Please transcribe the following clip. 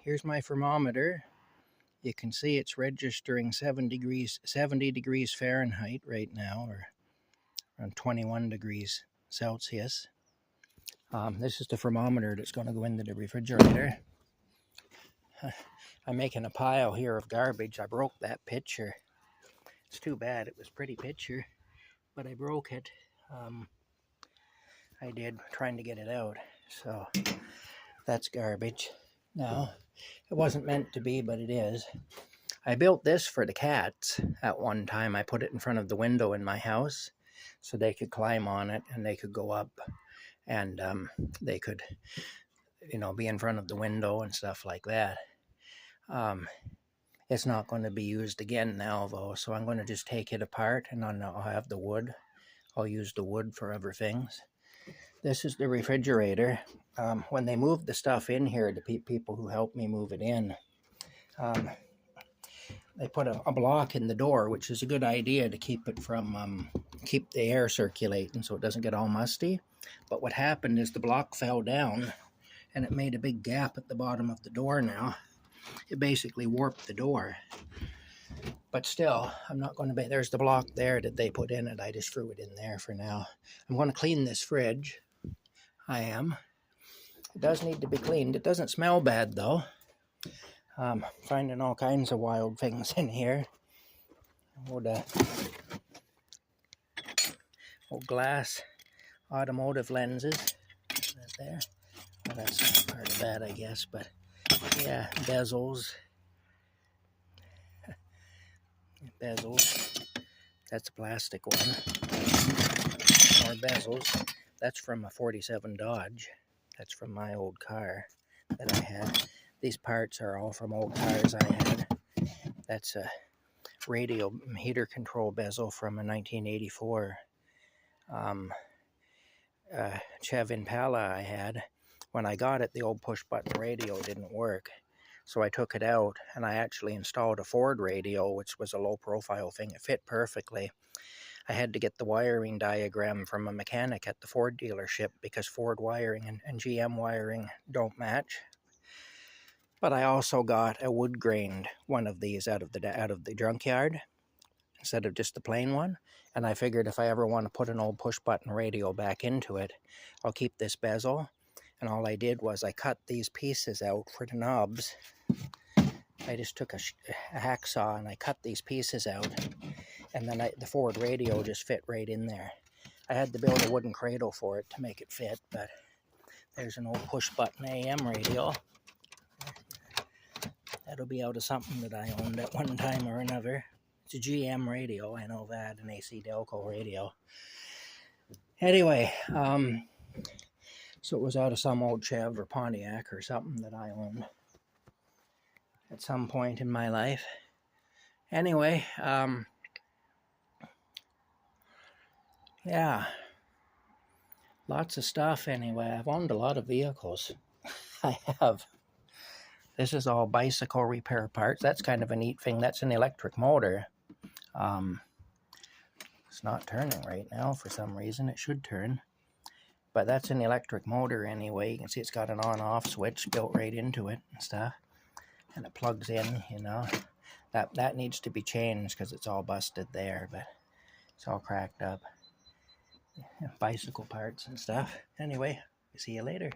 Here's my thermometer. You can see it's registering 70 degrees Fahrenheit right now, or around 21 degrees Celsius. This is the thermometer that's going to go into the refrigerator. I'm making a pile here of garbage. I broke that pitcher. It's too bad. It was a pretty pitcher, but I broke it. I did, trying to get it out. So that's garbage. Now, it wasn't meant to be, but it is. I built this for the cats at one time. I put it in front of the window in my house so they could climb on it and they could go up and they could, be in front of the window and stuff like that. It's not going to be used again now, though, so I'm going to just take it apart and I'll have the wood. I'll use the wood for other things. This is the refrigerator. When they moved the stuff in here, the people who helped me move it in, they put a block in the door, which is a good idea to keep it from, keep the air circulating so it doesn't get all musty. But what happened is the block fell down and it made a big gap at the bottom of the door now. It basically warped the door. But still, I'm not going to be, there's the block there that they put in it. I just threw it in there for now. I'm going to clean this fridge. I am. It does need to be cleaned. It doesn't smell bad, though. Finding all kinds of wild things in here. Old glass automotive lenses. Right there. Well, that's not part of that, I guess, but yeah, bezels. That's a plastic one. More bezels. That's from a 47 Dodge. That's from my old car that I had. These parts are all from old cars I had. That's a radio heater control bezel from a 1984 Chev Impala I had. When I got it, the old push-button radio didn't work. So I took it out and I actually installed a Ford radio, which was a low-profile thing. It fit perfectly. I had to get the wiring diagram from a mechanic at the Ford dealership because Ford wiring and GM wiring don't match. But I also got a wood-grained one of these out of the junkyard instead of just the plain one. And I figured if I ever want to put an old push-button radio back into it, I'll keep this bezel. And all I did was I cut these pieces out for the knobs. I just took a hacksaw and I cut these pieces out. And then the Ford radio just fit right in there. I had to build a wooden cradle for it to make it fit, but there's an old push-button AM radio. That'll be out of something that I owned at one time or another. It's a GM radio, I know that, an AC Delco radio. Anyway, so it was out of some old Chev or Pontiac or something that I owned at some point in my life. Anyway, yeah, lots of stuff anyway. I've owned a lot of vehicles. I have. This is all bicycle repair parts. That's kind of a neat thing. That's an electric motor. It's not turning right now for some reason. It should turn. But that's an electric motor anyway. You can see it's got an on-off switch built right into it and stuff. And it plugs in, That needs to be changed because it's all busted there, but it's all cracked up. Bicycle parts and stuff. Anyway, see you later.